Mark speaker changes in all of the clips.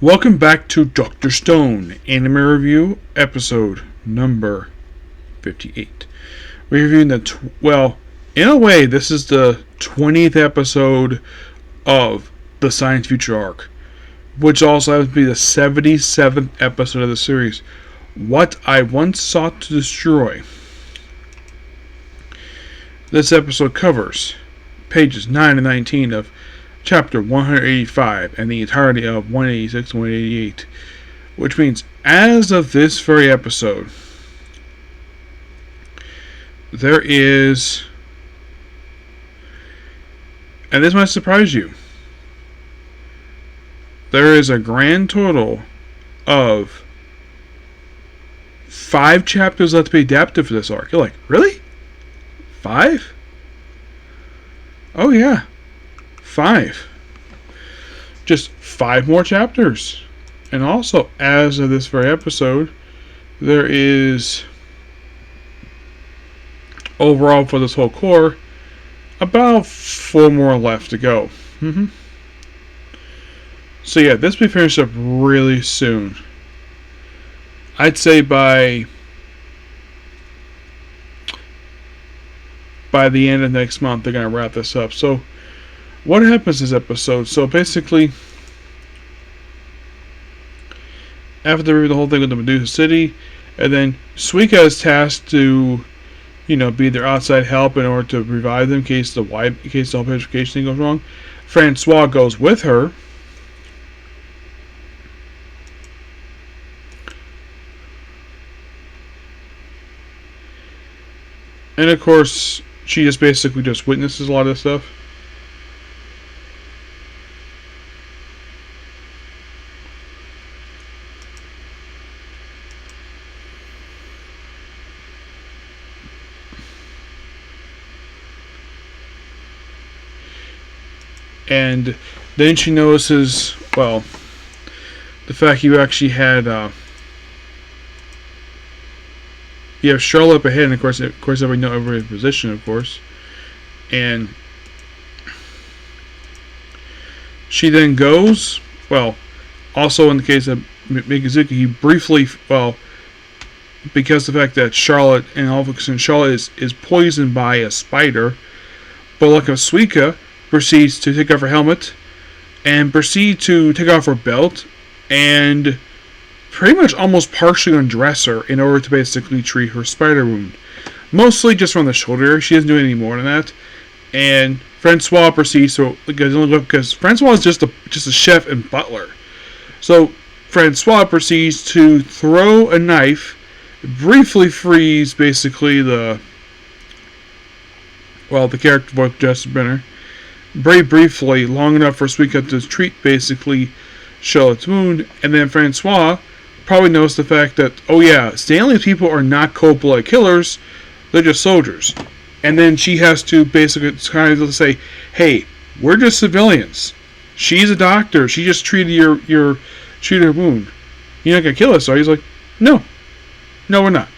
Speaker 1: Welcome back to Dr. Stone Anime Review, episode number 58. We're reviewing in a way, this is the 20th episode of the Science Future arc, which also happens to be the 77th episode of the series, What I Once Sought to Destroy. This episode covers pages 9 and 19 of Chapter 185 and the entirety of 186 and 188, which means as of this very episode, there is, and this might surprise you, there is a grand total of 5 chapters left to be adapted for this arc. You're like, really? 5? Oh yeah. 5. Just 5 more chapters. And also, as of this very episode, there is, overall for this whole core, about 4 more left to go. So yeah, this will be finished up really soon. I'd say by the end of next month, they're going to wrap this up. So, what happens this episode? So basically, after they read the whole thing with the Medusa City, and then Suika is tasked to, be their outside help in order to revive them in case the whole petrification thing goes wrong. Francois goes with her. And of course, she just basically just witnesses a lot of this stuff. And then she notices, the fact you actually had, you have Charlotte up ahead, and of course, everybody knows everybody's position, of course. And she then goes, also in the case of Mikazuki, he briefly, because of the fact that Charlotte is poisoned by a spider, but like a Suika proceeds to take off her helmet and proceed to take off her belt and pretty much almost partially undress her in order to basically treat her spider wound. Mostly just from the shoulder. She doesn't do any more than that. And Francois proceeds to, because Francois is just a chef and butler. So Francois proceeds to throw a knife, briefly freeze basically the character voiced by Justin Brenner, very briefly, long enough for Suika to treat basically Charlotte's wound, and then Francois probably knows the fact that, Stanley's people are not cold-blooded killers, they're just soldiers. And then she has to basically kind of say, hey, we're just civilians. She's a doctor, she just treated treated her wound. You're not going to kill us, are you? He's like, no, we're not.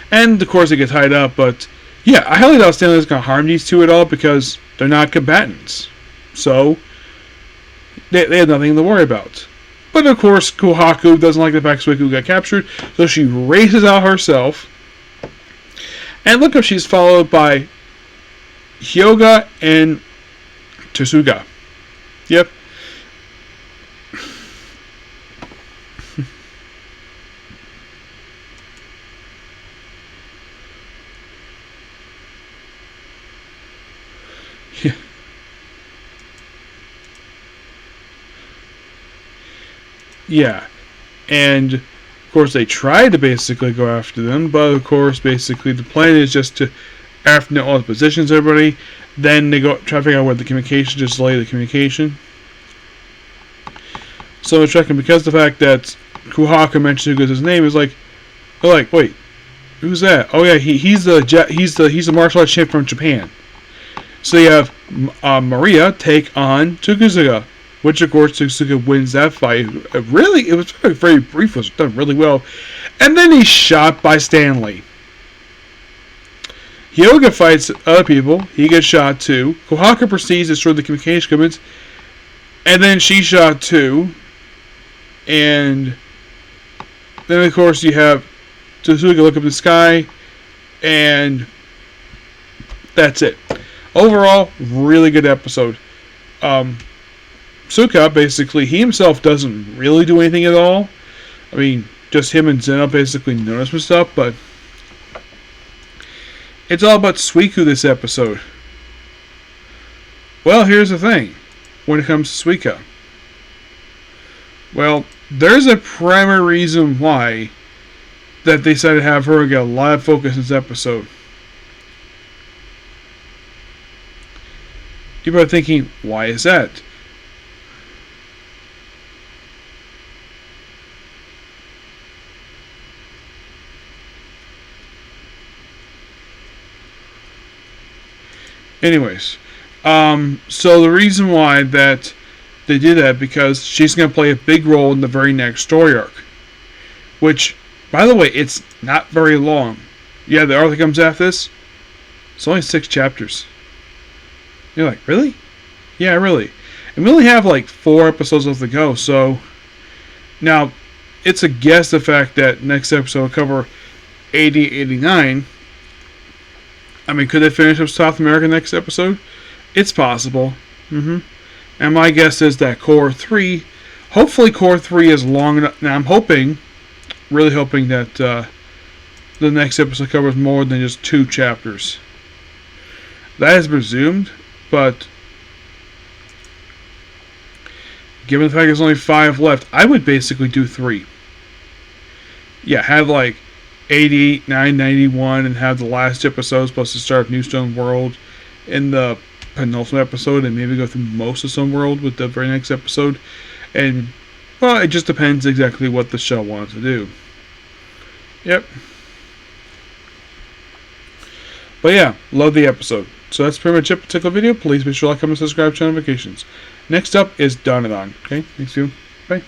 Speaker 1: And of course they get tied up, but yeah, I highly doubt Stanley's going to harm these two at all because they're not combatants. So, they have nothing to worry about. But of course, Kohaku doesn't like the fact Suika got captured, so she races out herself. And look up, she's followed by Hyoga and Tsuga. Yep. Yeah, and of course they try to basically go after them, but of course basically the plan is just to after all the positions, everybody, then they go try to figure out where the communication, just delay the communication. So they're checking because the fact that Kohaku mentioned who his name is like, they're like, wait, who's that? Oh yeah, he's the martial arts champ from Japan. So you have Maria take on Tsuga, which of course Tsuga wins that fight. Really, it was very, very brief. It was done really well. And then he's shot by Stanley. Hyoga fights other people. He gets shot too. Kohaku proceeds to destroy the communication equipment. And then she shot 2. And then, of course, you have Tsuga look up in the sky. And that's it. Overall, really good episode. Suka, basically, he himself doesn't really do anything at all. I mean, just him and Zeno basically notice some stuff, but it's all about Suiku this episode. Well, here's the thing. When it comes to Suika. Well, there's a primary reason why that they decided to have her get a lot of focus in this episode. People are thinking, why is that? Anyways, so the reason why that they did that because she's going to play a big role in the very next story arc. Which, by the way, it's not very long. Yeah, the arc that comes after this, it's only 6 chapters. You're like, really? Yeah, really. And we only have like 4 episodes left to go, so now it's a guess the fact that next episode will cover 80, 89. I mean, could they finish up South America next episode? It's possible. And my guess is that Core 3, hopefully Core 3 is long enough. Now, I'm hoping, really hoping that the next episode covers more than just 2 chapters. That is presumed, but given the fact there's only 5 left, I would basically do 3. Yeah, have like 88, 9, 91, and have the last episodes plus the start of New Stone World in the penultimate episode, and maybe go through most of Stone World with the very next episode. And, well, it just depends exactly what the show wants to do. Yep. But yeah, love the episode. So that's pretty much it for the particular video. Please be sure to like, comment, subscribe, turn on notifications. Next up is Dandadan. Okay, thanks you. Bye.